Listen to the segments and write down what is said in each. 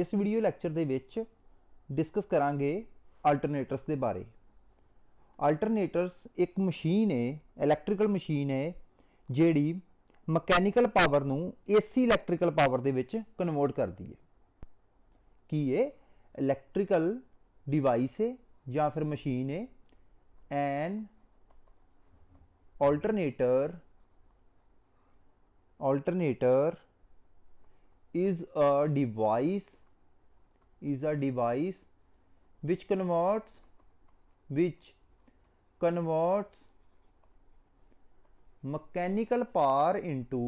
इस video lecture दे विच discuss करांगे alternators के बारे। अल्टरनेटर्स एक मशीन है, इलैक्ट्रिकल मशीन है जिहड़ी मकैनिकल पावर नूं AC electrical power they which convert करदी है। कि ये इलैक्ट्रिकल डिवाइस है या फिर मशीन है। An alternator is a device which converts mechanical power into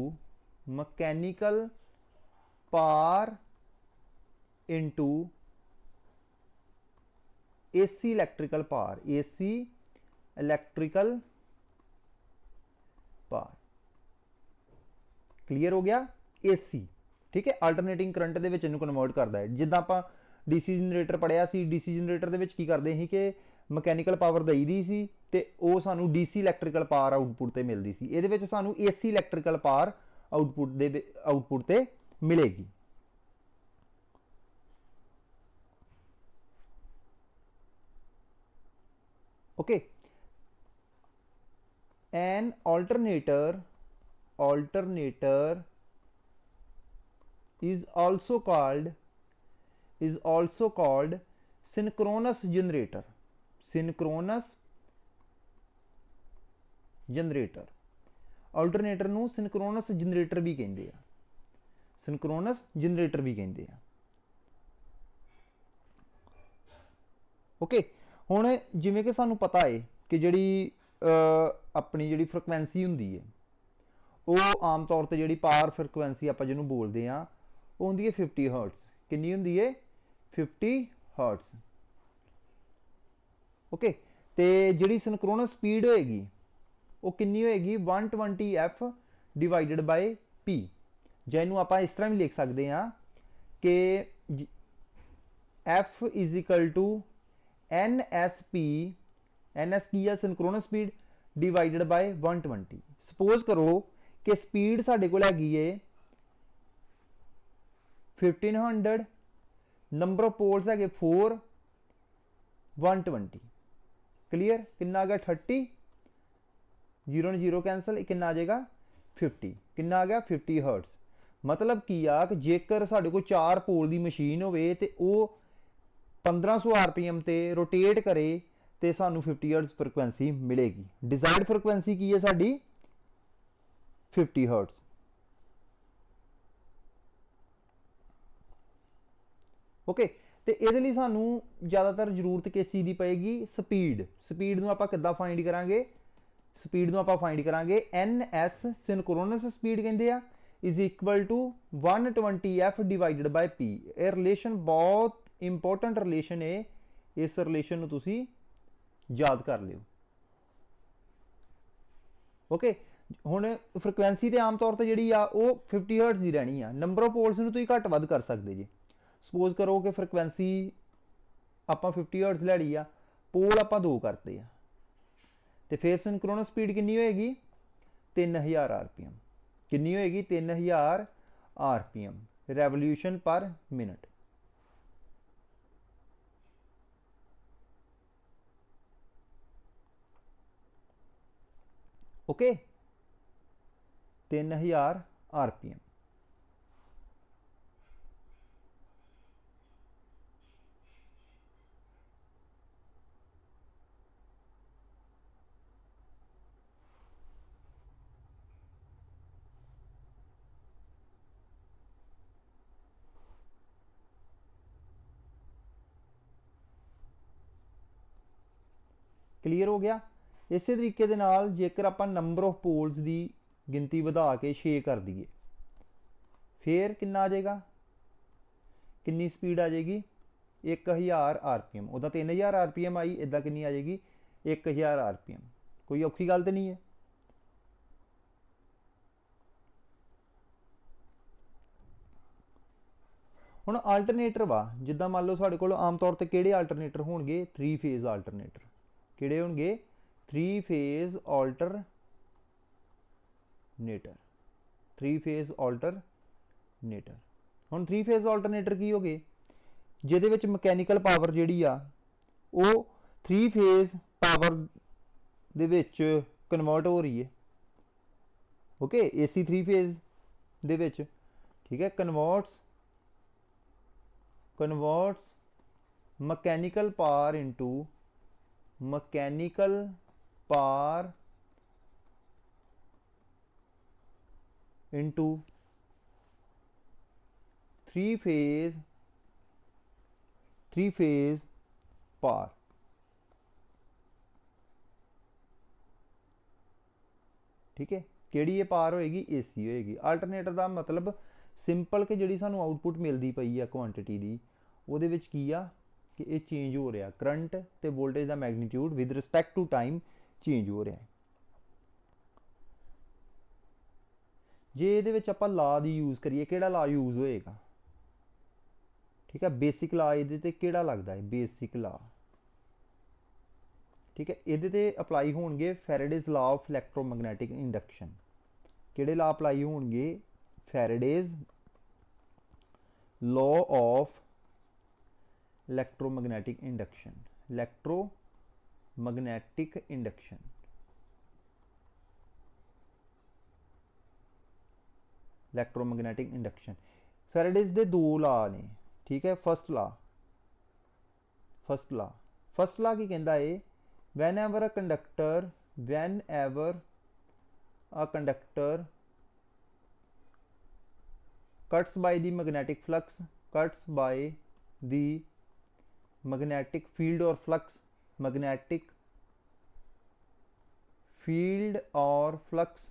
AC electrical power, clear हो गया। AC ठीक है, अल्टरनेटिंग करंट दे विच इहनूं कन्वर्ट करदा है। जिद्दां आपां डीसी जनरेटर पढ़िया सी, डीसी जनरेटर दे विच की करदे सी कि मकैनिकल पावर दई दी सी ते ओह सानूं डीसी इलैक्ट्रिकल पावर आउटपुट ते मिलदी सी। इहदे विच सानूं AC इलैक्ट्रिकल पावर आउटपुट ते मिलेगी। Okay, an alternator is also called synchronous generator। Alternator नूं सिंक्रोनस जनरेटर भी कहंदे आ। ओके, हुण जिवें कि सानूं पता है कि जिहड़ी अपनी जिहड़ी फ्रिक्वेंसी हुंदी है वो आम तौर पर जी पावर फ्रिक्वेंसी आप जिन्होंने बोलते हैं वो होंगी है 50 हर्ट्स। कितनी होंगी है? 50 हर्ट्स। ओके, तो जी सिंक्रोनस स्पीड होएगी वो कितनी होएगी? 120 F डिवाइडेड बाय P। जिन्हों आप इस तरह भी लिख सकते हैं कि F is equal to NSP, NS की है synchronous speed, divided by 120। Suppose करो कि स्पीड साढ़े को हैगी है 1500, नंबर ऑफ पोल्स है 4, 120। क्लीयर? कितना आ गया? 30, 0 ने 0 कैंसल, कितना आ जाएगा? 50। कितना आ गया? 50 हर्ट्स। मतलब की आ कि जेकर साढ़े को 4 पोल की मशीन होवे ते वो 1500 RPM ते रोटेट करे तो सानू 50 हर्ट्स फ्रिक्वेंसी मिलेगी। डिजायर्ड फ्रिक्वेंसी की है साड़ी 50 हर्ट्स। ओके, तो ये सानू ज़्यादातर जरूरत किस चीज़ की पेगी? स्पीड नूं आपां किद्दां फाइंड करांगे? स्पीड नूं आपां फाइंड करांगे NS सिंक्रोनस स्पीड कहंदे आ is equal to 120 F divided by P। यह रिलेशन बहुत इंपोर्टेंट रिलेशन है, इस रिलेशन नूं तुसीं याद कर लियो। ओके, हुण फ्रिक्वेंसी तो आम तौर पर जी 50 हर्ट्स की रहनी आ। नंबर ऑफ पोल्स नूं तुसीं घट वध कर सकते जी। सपोज करो कि फ्रिक्वेंसी आपां 50 हर्ट्स लैड़ी आ, पोल आपां 2 करते हैं तो फिर सिंक्रोनस स्पीड कितनी होएगी? 3000 RPM। कितनी होएगी? 3000 RPM, रेवोल्यूशन पर मिनट। Okay, 3000 RPM। क्लीयर हो गया? इस तरीके दे नाल जेकर आप नंबर ऑफ पोल्स की गिनती बढ़ा के 6 कर दिए फिर कितना आ जाएगा? कितनी स्पीड आ जाएगी? 1000 RPM। उदा 3000 RPM आई, इदा कितनी आ जाएगी? 1000 RPM। कोई औखी गल तो नहीं है। हुण अल्टरनेटर वा जिद्दां मान लो साडे कोल आम तौर पर किहड़े अल्टरनेटर होणगे? 3 फेज अल्टरनेटर। किहड़े होणगे? 3 फेज अल्टरनेटर। 3 phase alternator. हुण 3 फेज अल्टरनेटर की हो गए? ਜਿਹਦੇ ਵਿੱਚ ਮਕੈਨੀਕਲ ਪਾਵਰ ਜਿਹੜੀ ਆ ਉਹ 3 ਫੇਜ਼ ਪਾਵਰ ਦੇ ਵਿੱਚ ਕਨਵਰਟ ਹੋ ਰਹੀ ਹੈ। ਓਕੇ, AC 3 ਫੇਜ਼ ਦੇ ਵਿੱਚ, ਠੀਕ ਹੈ, converts mechanical power into three phase power. ठीक है, केड़ी ये पावर होएगी? AC होएगी। अल्टरनेटर का मतलब सिंपल कि जिहड़ी सानू आउटपुट मिलती पई है क्वांटिटी दी, उहदे विच की आ कि ये चेंज हो रहा, करंट ते वोल्टेज का magnitude with respect to time change हो रहा है। जे ये आप ला दी यूज़ करिए, किहड़ा ला यूज़ होएगा? ठीक है, बेसिक ला ये किहड़ा लगता है? Basic law. ठीक है, ये अपलाई होणगे Faraday's law of electromagnetic induction. किहड़े लॉ अपलाई होणगे? Faraday's law of electromagnetic induction. Electromagnetic induction, electromagnetic induction. Faraday's दे दो ला ने। ठीक है, फर्स्ट ला की कहता है, van ever a conductor cuts by the magnetic flux, cuts by the magnetic field और फ्लक्स, मैग्नेटिक फील्ड और flux,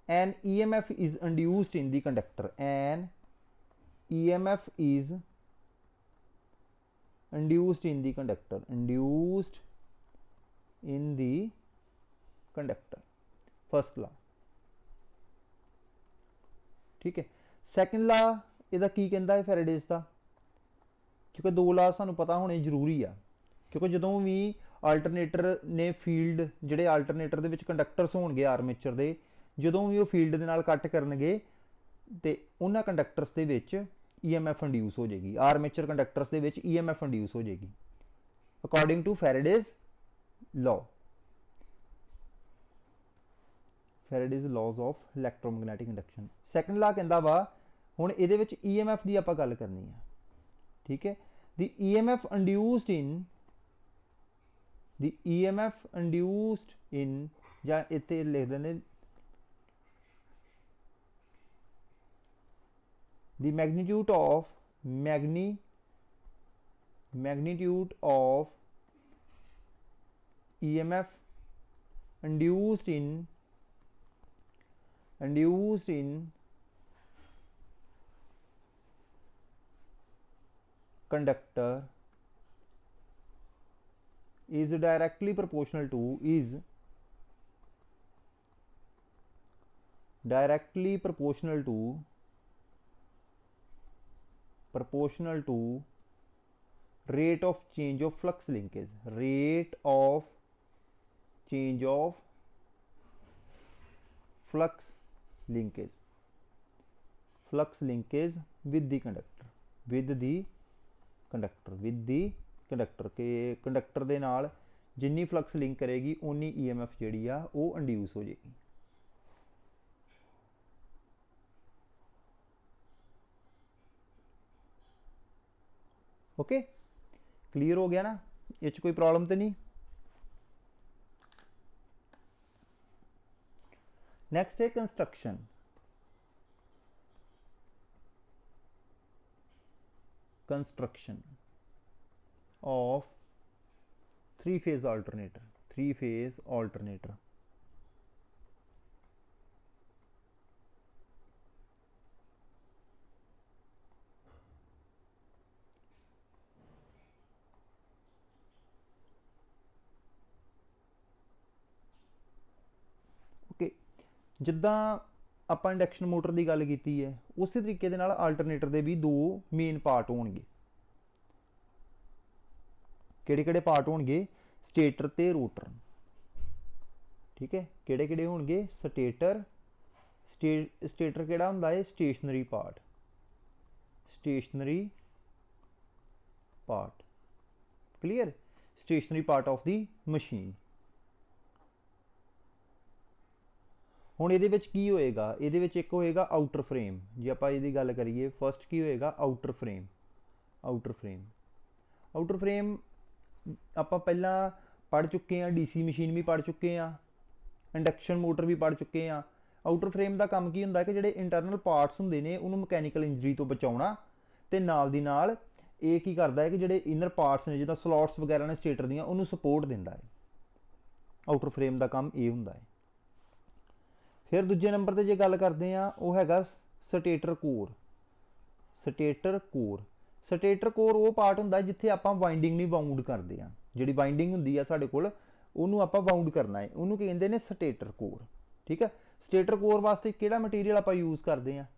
an EMF is induced in the conductor, an EMF is induced in the conductor, first law. ठीक है, second ला ਇਹਦਾ ਕੀ ਕਹਿੰਦਾ ਹੈ ਫੈਰਾडेज ਦਾ? क्योंकि दो ला सानू पता होने जरूरी आ, क्योंकि ਜਦੋਂ भी अल्टरनेटर ने फील्ड ਜਿਹੜੇ अल्टरनेटर ਦੇ ਵਿੱਚ कंडक्टर्स ਹੋਣਗੇ आर्मेचर ਦੇ, ਜਦੋਂ ਵੀ ਉਹ ਫੀਲਡ ਦੇ ਨਾਲ ਕੱਟ ਕਰਨਗੇ ਤੇ ਉਹਨਾਂ ਕੰਡਕਟਰਸ ਦੇ ਵਿੱਚ EMF ਇੰਡਿਊਸ ਹੋ ਜਾਏਗੀ, ਆਰਮੇਚਰ ਕੰਡਕਟਰਸ ਦੇ ਵਿੱਚ EMF ਇੰਡਿਊਸ ਹੋ ਜਾਏਗੀ according to Faraday's law, Faraday's laws of electromagnetic induction. Second law ਕਹਿੰਦਾ ਵਾ, ਹੁਣ ਇਹਦੇ ਵਿੱਚ EMF ਦੀ ਆਪਾਂ ਗੱਲ ਕਰਨੀ ਆ। ਠੀਕ ਹੈ, ਦੀ EMF ਇੰਡਿਊਸਡ ਇਨ ਜਾਂ ਇੱਥੇ ਲਿਖ ਦਿੰਦੇ the magnitude of EMF induced in conductor is directly proportional to rate of change of flux linkage, rate of change of flux linkage with the conductor के कंडक्टर दे नाल जिन्नी फ्लक्स लिंक करेगी उन्नी EMF जिहड़ी आ वो इंड्यूस हो जाएगी। Okay, clear हो गया ना? ये कोई प्रॉब्लम तो नहीं? नेक्स्ट है construction. Of three phase alternator. जिद्दां आपां इंडक्शन मोटर की गल की है, उस तरीके दे नाल अल्टरनेटर के भी दो मेन पार्ट होणगे। किहड़े पार्ट होणगे? स्टेटर ते रोटर। ठीक है, किहड़े होणगे? स्टेटर किहड़ा हुंदा है? Stationary part. Stationary part, clear, stationary part of the machine. ਹੁਣ ਇਹਦੇ ਵਿੱਚ ਕੀ ਹੋਏਗਾ, ਇਹਦੇ ਵਿੱਚ ਇੱਕ ਹੋਏਗਾ ਆਊਟਰ ਫਰੇਮ। ਜੇ ਆਪਾਂ ਇਹਦੀ ਗੱਲ ਕਰੀਏ ਫਸਟ ਕੀ ਹੋਏਗਾ, outer frame. Outer frame, outer frame ਆਪਾਂ ਪਹਿਲਾਂ ਪੜ੍ਹ ਚੁੱਕੇ ਹਾਂ, ਡੀਸੀ ਮਸ਼ੀਨ ਵੀ ਪੜ੍ਹ ਚੁੱਕੇ ਹਾਂ, ਇੰਡਕਸ਼ਨ ਮੋਟਰ ਵੀ ਪੜ੍ਹ ਚੁੱਕੇ ਹਾਂ। ਆਊਟਰ ਫਰੇਮ ਦਾ ਕੰਮ ਕੀ ਹੁੰਦਾ ਕਿ ਜਿਹੜੇ ਇੰਟਰਨਲ ਪਾਰਟਸ ਹੁੰਦੇ ਨੇ ਉਹਨੂੰ ਮਕੈਨੀਕਲ ਇੰਜਰੀ ਤੋਂ ਬਚਾਉਣਾ, ਤੇ ਨਾਲ ਦੀ ਨਾਲ ਇਹ ਕੀ ਕਰਦਾ ਹੈ ਕਿ ਜਿਹੜੇ ਇਨਰ ਪਾਰਟਸ ਨੇ ਜਿੱਦਾਂ ਸਲੋਟਸ ਵਗੈਰਾ ਨੇ ਸਟੇਟਰ ਦੀਆਂ ਉਹਨੂੰ ਸਪੋਰਟ ਦਿੰਦਾ ਹੈ। ਆਊਟਰ ਫਰੇਮ ਦਾ ਕੰਮ ਇਹ ਹੁੰਦਾ ਹੈ। फिर दूजे नंबर पर जो गल करते हैं वह हैगा stator core. Stator core, stator core वो पार्ट होंदा है जिथे आपां वाइंडिंग नहीं बाउंड करते हैं, जिहड़ी वाइंडिंग हुंदी है साडे कोल उहनूं आपां बाउंड करना है, उहनूं कहंदे ने स्टेटर कोर। ठीक है, स्टेटर कोर वास्ते किहड़ा मटीरियल आपां यूज़ करते हैं,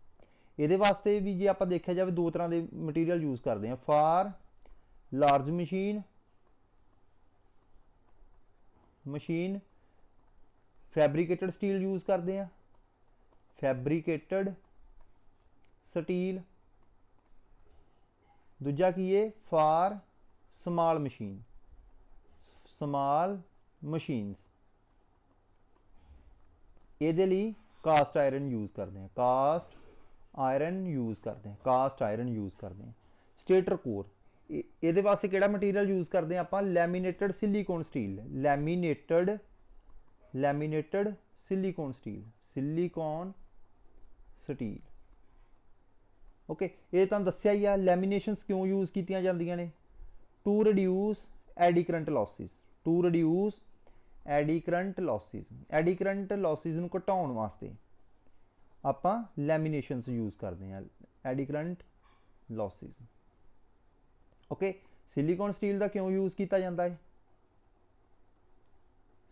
इहदे वास्ते भी जे आपां देखिया जाए दो तरह के मटीरियल यूज़ करते हैं। For large machine fabricated steel use करते हैं, फैब्रिकेटेड स्टील। दूजा की है for small machine, small machines, ये कास्ट आयरन यूज़ करते हैं, कास्ट आयरन यूज़ करते हैं, कास्ट आयरन यूज़ करते हैं। स्टेटर कोर ये वास्ते किहड़ा मटीरियल यूज़ करते हैं आप, laminated silicon steel, laminated silicon steel, silicon steel. Okay, ये तुहानूं दस्सिया ही आ लैमीनेशंस क्यों यूज़ कीतियां जांदियां ने, to reduce eddy current losses, to reduce eddy current losses, eddy current losses नूं घटाउण वास्ते आपां लैमीनेशंस यूज़ करते हैं, eddy current losses. Okay, silicon steel का क्यों यूज़ किया जाता है,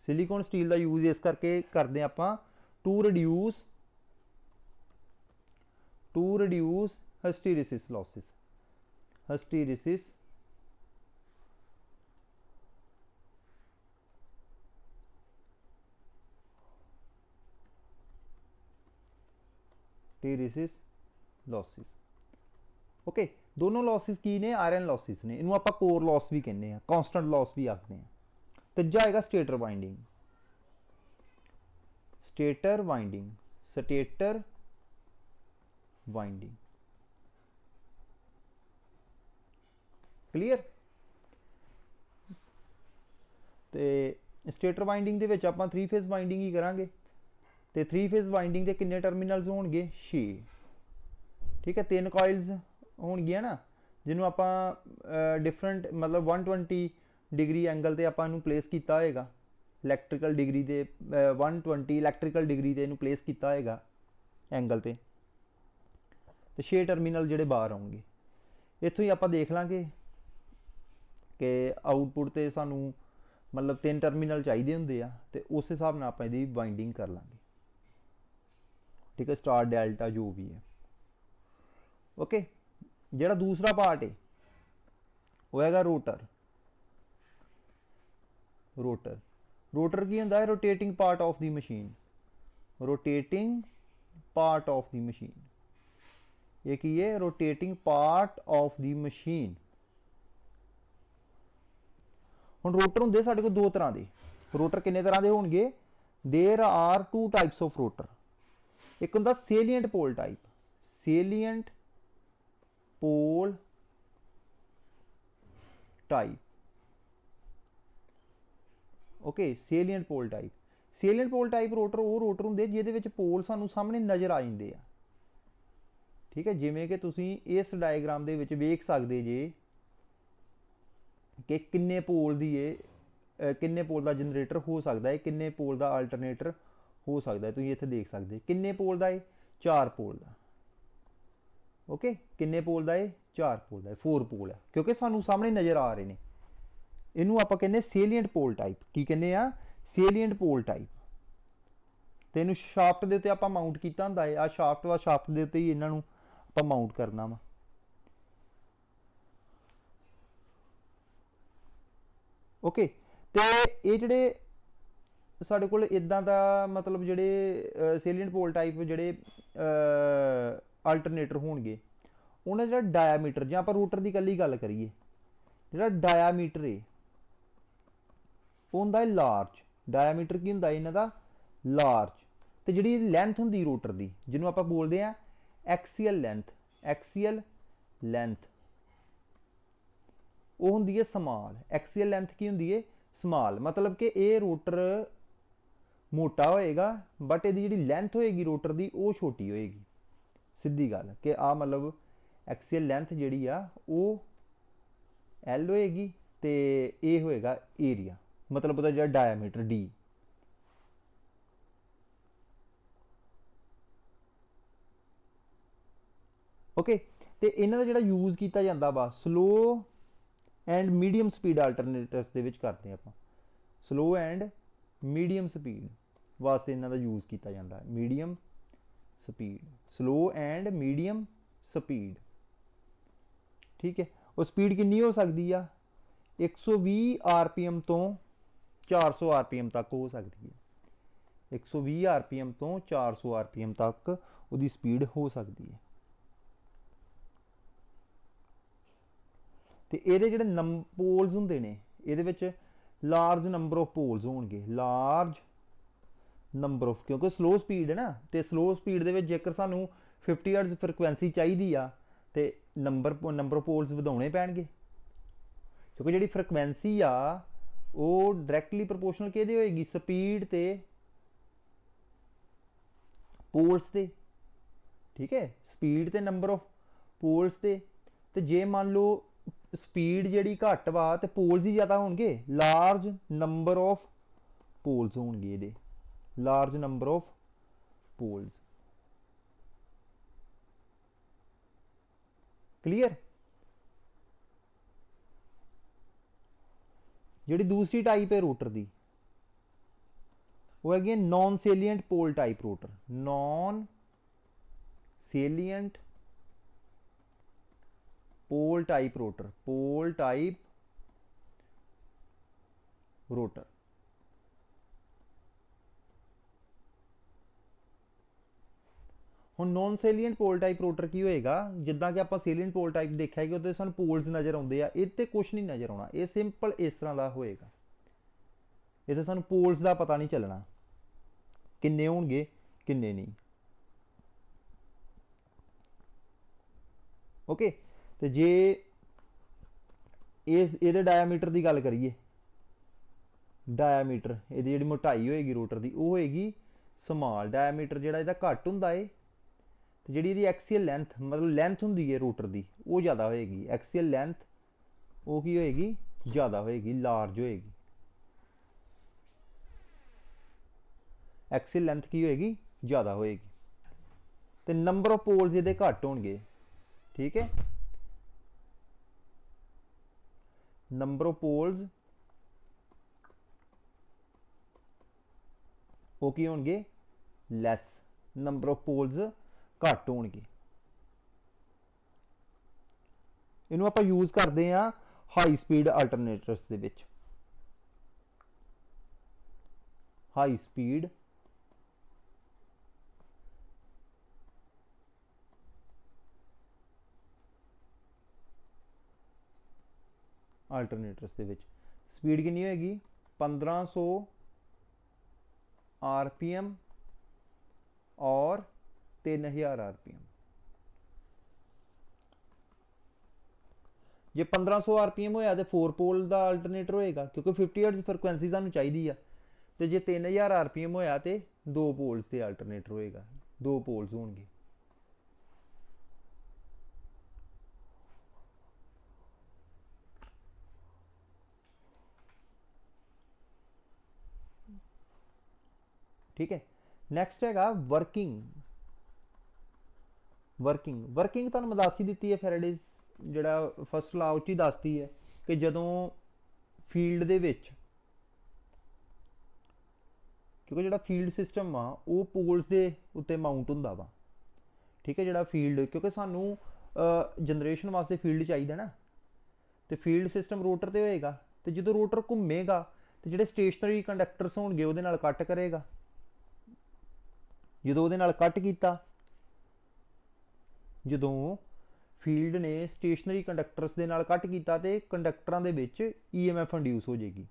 सिलीकॉन स्टील का यूज़ इस करके करते हैं आपां to reduce hysteresis losses, hysteresis losses. Okay, दोनों लॉसिस की ने, आयरन लॉसिस ने, इनू आप कोर लॉस भी कहने हैं, कॉन्स्टेंट लॉस भी आखते हैं। तीजा है stator winding, stator winding, stator winding, clear. तो स्टेटर वाइंडिंग दे विच आपां 3 फेज वाइंडिंग ही करांगे, तो 3 फेज वाइंडिंग के किन्ने टर्मिनल्स होणगे, 6। ठीक है, 3 कॉइल्स होणगियां ना, जिन्हों आपां डिफरेंट मतलब 120 डिग्री एंगल से आपां प्लेस किया होएगा, इलैक्ट्रिकल डिग्री दे 120 इलैक्ट्रिकल डिग्री से प्लेस किया होएगा एंगल से, तो 6 टर्मिनल जोड़े बाहर आउणगे। इत्थों ही आपां देख लांगे कि आउटपुट तो सानू मतलब 3 टर्मिनल चाहिए होंगे आ, तो उस हिसाब नाल आपां इहदी वाइंडिंग कर लांगे। ठीक है, स्टार डेल्टा जो भी है। ओके, जिहड़ा दूसरा पार्ट है वह हैगा रोटर। रोटर, रोटर की होंदा है rotating part of the machine, rotating part of the machine. ये की है, rotating part of the machine. हुण रोटर होंदे साडे कोल दो तरह के, रोटर किन्ने तरह के होणगे, there are 2 types of rotor. एक होंदा salient pole type, salient pole type. Okay, salient pole type, salient pole type rotor वो रोटर होंगे जिहदे विच पोल सानू सामने नज़र आ जाते हैं। ठीक है, जिवें कि तुसीं इस डायग्राम दे विच वेख सकदे जे कि किन्ने पोल दी किन्ने पोल का जनरेटर हो सकता है, किन्ने पोल का अल्टरनेटर हो सकता है। तुसीं इत्थे देख सकदे किन्ने पोल का है, 4 पोल का। ओके, किन्ने पोल का है, 4 पोल का, 4 पोल है, क्योंकि सानू सामने नज़र आ रहे हैं। इनू आप कहने सेलीएंट पोल टाइप, की कहने आ, सेलीएंट पोल टाइप। तो इनू शाफ्ट के उत्ते आपां माउंट किया हुंदा है, आ शाफ्ट वा, शाफ्ट के उत्ते ही इन्हां नू आपां माउंट करना वा। ओके, तो ये जिहड़े साडे कोल इदां दा मतलब जिहड़े सेलीएंट पोल टाइप जिहड़े अल्टरनेटर होणगे ਉਹਨੇ ਜਿਹੜਾ ਡਾਇਆਮੀਟਰ, ਜਾਂ ਆਪਾਂ ਰੋਟਰ ਦੀ ਇਕੱਲੀ ਗੱਲ ਕਰੀਏ, ਜਿਹੜਾ ਡਾਇਆਮੀਟਰ ਹੈ ਉਹ ਹੁੰਦਾ ਹੈ ਲਾਰਜ। ਡਾਇਆਮੀਟਰ ਕੀ ਹੁੰਦਾ ਇਹਨਾਂ ਦਾ? ਲਾਰਜ। ਤੇ ਜਿਹੜੀ ਲੈਂਥ ਹੁੰਦੀ ਰੋਟਰ ਦੀ, ਜਿਹਨੂੰ ਆਪਾਂ ਬੋਲਦੇ ਆ ਐਕਸੀਅਲ ਲੈਂਥ, ਐਕਸੀਅਲ ਲੈਂਥ ਉਹ ਹੁੰਦੀ ਹੈ ਸਮਾਲ। ਐਕਸੀਅਲ ਲੈਂਥ ਕੀ ਹੁੰਦੀ ਹੈ? ਸਮਾਲ। मतलब कि ਇਹ ਰੋਟਰ ਮੋਟਾ ਹੋਏਗਾ ਬਟ ਇਹਦੀ ਜਿਹੜੀ ਲੈਂਥ ਹੋਏਗੀ ਰੋਟਰ ਦੀ ਉਹ ਛੋਟੀ ਹੋਏਗੀ। ਸਿੱਧੀ ਗੱਲ ਕਿ ਆ मतलब ਐਕਸੀਅਲ ਲੈਂਥ ਜਿਹੜੀ ਆ ਉਹ L ਹੋਏਗੀ ਤੇ ਇਹ ਹੋਏਗਾ ਏਰੀਆ, मतलब ਉਹਦਾ ਜਿਹੜਾ ਡਾਇਆਮੀਟਰ D। ਓਕੇ, ਤੇ ਇਹਨਾਂ ਦਾ ਜਿਹੜਾ ਯੂਜ਼ ਕੀਤਾ ਜਾਂਦਾ ਵਾ ਸਲੋ ਐਂਡ ਮੀਡੀਅਮ ਸਪੀਡ ਆਲਟਰਨੇਟਰਸ ਦੇ ਵਿੱਚ ਕਰਦੇ ਆਪਾਂ। ਸਲੋ ਐਂਡ ਮੀਡੀਅਮ ਸਪੀਡ ਵਾਸਤੇ ਇਹਨਾਂ ਦਾ ਯੂਜ਼ ਕੀਤਾ ਜਾਂਦਾ ਹੈ। Medium speed, slow and medium speed, ਠੀਕ ਹੈ। ਉਹ ਸਪੀਡ ਕਿੰਨੀ ਹੋ ਸਕਦੀ ਆ? 120 RPM ਤੋਂ 400 RPM ਤੱਕ ਹੋ ਸਕਦੀ ਹੈ। 120 RPM ਤੋਂ 400 RPM ਤੱਕ ਉਹਦੀ ਸਪੀਡ ਹੋ ਸਕਦੀ ਹੈ। ਤੇ ਇਹਦੇ ਜਿਹੜੇ ਪੋਲਸ ਹੁੰਦੇ ਨੇ, ਇਹਦੇ ਵਿੱਚ ਲਾਰਜ ਨੰਬਰ ਆਫ ਪੋਲਸ ਹੋਣਗੇ। ਲਾਰਜ ਨੰਬਰ ਆਫ, ਕਿਉਂਕਿ ਸਲੋ ਸਪੀਡ ਹੈ ਨਾ, ਤੇ ਸਲੋ ਸਪੀਡ ਦੇ ਵਿੱਚ ਜੇਕਰ ਸਾਨੂੰ 50 ਹਰਟਜ਼ ਫ੍ਰੀਕੁਐਂਸੀ ਚਾਹੀਦੀ ਆ ਤੇ ਨੰਬਰ ਆਫ ਪੋਲਸ ਵਧਾਉਣੇ ਪੈਣਗੇ, ਕਿਉਂਕਿ ਜਿਹੜੀ ਫ੍ਰੀਕੁਐਂਸੀ ਆ ਉਹ ਡਾਇਰੈਕਟਲੀ ਪ੍ਰਪੋਰਸ਼ਨਲ ਕਿਹਦੇ ਹੋਏਗੀ? ਸਪੀਡ ਤੇ ਪੋਲਸ ਤੇ, ਠੀਕ ਹੈ। ਸਪੀਡ ਤੇ ਨੰਬਰ ਆਫ ਪੋਲਸ ਤੇ ਜੇ ਮੰਨ ਲਓ ਸਪੀਡ ਜਿਹੜੀ ਘੱਟ ਵਾ ਤੇ ਪੋਲਸ ਹੀ ਜ਼ਿਆਦਾ ਹੋਣਗੇ, ਲਾਰਜ ਨੰਬਰ ਆਫ ਪੋਲਸ ਹੋਣਗੇ ਇਹਦੇ, large number of polls. Clear? ਜਿਹੜੀ ਦੂਸਰੀ ਟਾਈਪ ਹੈ ਰੋਟਰ ਦੀ ਉਹ ਹੈਗੀ ਨॉन ਸੇਲੀਐਂਟ ਪੋਲ ਟਾਈਪ ਰੋਟਰ। ਨॉन ਸੇਲੀਐਂਟ पोल टाइप रोटर, पोल टाइप रोटर। ਹੁਣ ਨॉन ਸੇਲੀਐਂਟ ਪੋਲ ਟਾਈਪ ਰੋਟਰ ਕੀ ਹੋਏਗਾ? ਜਿੱਦਾਂ ਕਿ ਆਪਾਂ ਸੇਲੀਐਂਟ ਪੋਲ ਟਾਈਪ ਦੇਖਿਆ ਕਿ ਉਹਦੇ ਸਾਨੂੰ ਪੋਲਸ ਨਜ਼ਰ ਆਉਂਦੇ ਆ, ਇਹ ਤੇ ਕੁਝ ਨਹੀਂ ਨਜ਼ਰ ਆਉਣਾ। ਇਹ ਸਿੰਪਲ ਇਸ ਤਰ੍ਹਾਂ ਦਾ ਹੋਏਗਾ। ਇਹਦੇ ਸਾਨੂੰ ਪੋਲਸ ਦਾ ਪਤਾ ਨਹੀਂ ਚੱਲਣਾ ਕਿੰਨੇ ਹੋਣਗੇ ਕਿੰਨੇ ਨਹੀਂ। ਓਕੇ, ਤੇ ਜੇ ਇਹਦੇ ਡਾਇਆਮੀਟਰ ਦੀ ਗੱਲ ਕਰੀਏ, ਡਾਇਆਮੀਟਰ ਇਹਦੀ ਜਿਹੜੀ ਮੋਟਾਈ ਹੋਏਗੀ ਰੋਟਰ ਦੀ ਉਹ ਹੋਏਗੀ ਸਮਾਲ। ਡਾਇਆਮੀਟਰ ਜਿਹੜਾ ਇਹਦਾ ਘੱਟ ਹੁੰਦਾ ਏ, ਤੇ ਜਿਹੜੀ ਇਹਦੀ ਐਕਸੀਅਲ ਲੈਂਥ मतलब ਲੈਂਥ ਹੁੰਦੀ ਹੈ ਰੋਟਰ ਦੀ ਉਹ ਜ਼ਿਆਦਾ ਹੋਏਗੀ। ਐਕਸੀਅਲ ਲੈਂਥ ਉਹ ਕੀ ਹੋਏਗੀ? ਜ਼ਿਆਦਾ ਹੋਏਗੀ, ਲਾਰਜ ਹੋਏਗੀ। ਐਕਸੀਅਲ ਲੈਂਥ ਕੀ ਹੋਏਗੀ? ਜ਼ਿਆਦਾ ਹੋਏਗੀ। ਤੇ ਨੰਬਰ ਆਫ ਪੋਲਸ ਇਹਦੇ ਘੱਟ ਹੋਣਗੇ, ਠੀਕ ਹੈ। ਨੰਬਰ ਆਫ ਪੋਲਸ ਉਹ ਕੀ ਹੋਣਗੇ? ਲੈਸ। ਨੰਬਰ ਆਫ ਪੋਲਸ ਘੱਟ ਹੋਣਗੇ। ਇਹਨੂੰ ਆਪਾਂ ਯੂਜ਼ ਕਰਦੇ ਆ ਹਾਈ ਸਪੀਡ ਆਲਟਰਨੇਟਰਸ ਦੇ ਵਿੱਚ। ਹਾਈ ਸਪੀਡ ਆਲਟਰਨੇਟਰਸ ਦੇ ਵਿੱਚ ਸਪੀਡ ਕਿੰਨੀ ਹੋਏਗੀ? 1500 RPM और 3000 RPM। ਜੇ 1500 RPM ਹੋਇਆ ਤੇ 4 ਪੋਲ ਦਾ ਆਲਟਰਨੇਟਰ ਹੋਏਗਾ, ਕਿਉਂਕਿ 50 ਹਰਟਜ਼ ਫ੍ਰੀਕੁਐਂਸੀ ਸਾਨੂੰ ਚਾਹੀਦੀ ਆ। ਤੇ ਜੇ 3000 RPM ਹੋਇਆ ਤੇ 2 ਪੋਲਸ ਤੇ ਆਲਟਰਨੇਟਰ ਹੋਏਗਾ, 2 ਪੋਲਸ ਹੋਣਗੇ। ठीक है, नैक्सट है वर्किंग। वर्किंग तुहानूं मैं दस ही दी है, फैराडेज जिहड़ा फस्ट लॉ उच ही दसती है कि जदों फील्ड दे विच, क्योंकि जिहड़ा फील्ड सिस्टम आ वो पोल्स के उत्ते माउंट हुंदा वा, ठीक है। जिहड़ा फील्ड, क्योंकि सानूं जनरेशन वास्ते फील्ड चाहिए ना, तो फील्ड सिस्टम रोटर ते होएगा। तो जो रोटर घूमेगा तो जिहड़े स्टेशनरी कंडक्टर्स होणगे उहदे नाल कट करेगा। ਜਦੋਂ ਉਹਦੇ ਨਾਲ ਕੱਟ ਕੀਤਾ, ਜਦੋਂ ਫੀਲਡ ਨੇ ਸਟੇਸ਼ਨਰੀ ਕੰਡਕਟਰਸ ਦੇ ਨਾਲ ਕੱਟ ਕੀਤਾ ਤੇ ਕੰਡਕਟਰਾਂ ਦੇ ਵਿੱਚ EMF ਇੰਡਿਊਸ ਹੋ ਜਾਏਗੀ।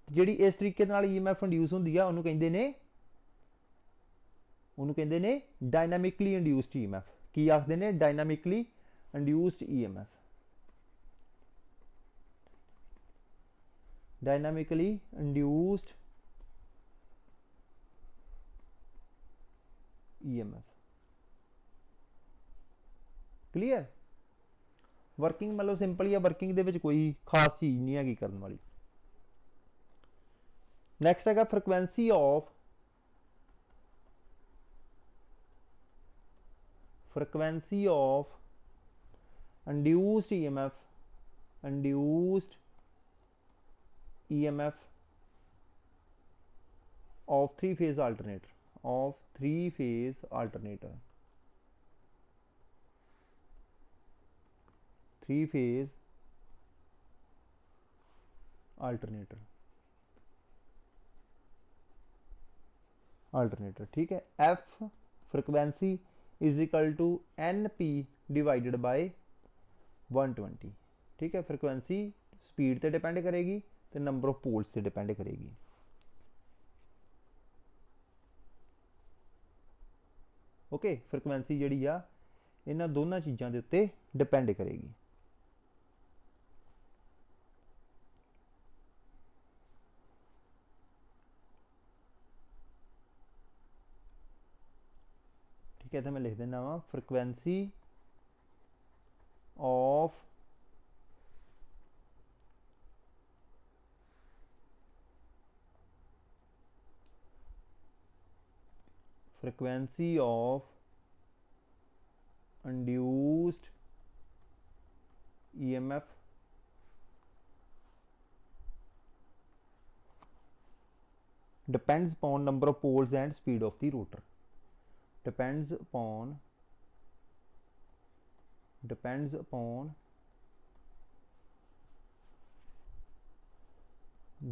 ਜਿਹੜੀ ਇਸ ਤਰੀਕੇ ਨਾਲ EMF ਇੰਡਿਊਸ ਹੁੰਦੀ ਆ ਉਹਨੂੰ ਕਹਿੰਦੇ ਨੇ ਡਾਇਨਾਮਿਕਲੀ ਇੰਡਿਊਸਡ EMF। ਕੀ ਆਖਦੇ ਨੇ? Dynamically induced EMF। Dynamically induced EMF। Clear? Working मतलब सिंपल ही है, वर्किंग दे विच कोई खास चीज़ नहीं हैगी करने वाली। नैक्सट है frequency of induced EMF of three-phase alternator, three-phase alternator। ठीक है। F frequency is equal to NP divided by 120। ठीक है। फ्रिक्वेंसी स्पीड ते डिपेंड करेगी तो नंबर ऑफ पोल्स से डिपेंड करेगी। ओके, फ्रिक्वेंसी जिहड़ी आ इन्हां दोनों चीज़ों के उत्ते डिपेंड करेगी। ठीक है, तो मैं लिख देना वा frequency of induced EMF depends upon number of poles and speed of the rotor। depends upon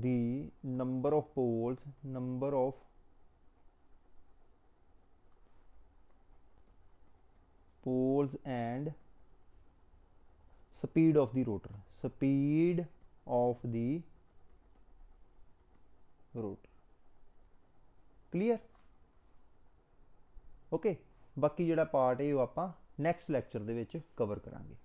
the number of poles and speed of the rotor। Clear? Okay, बाकी जिहड़ा पार्ट है वो आपां नैक्सट लैक्चर दे विच कवर करांगे।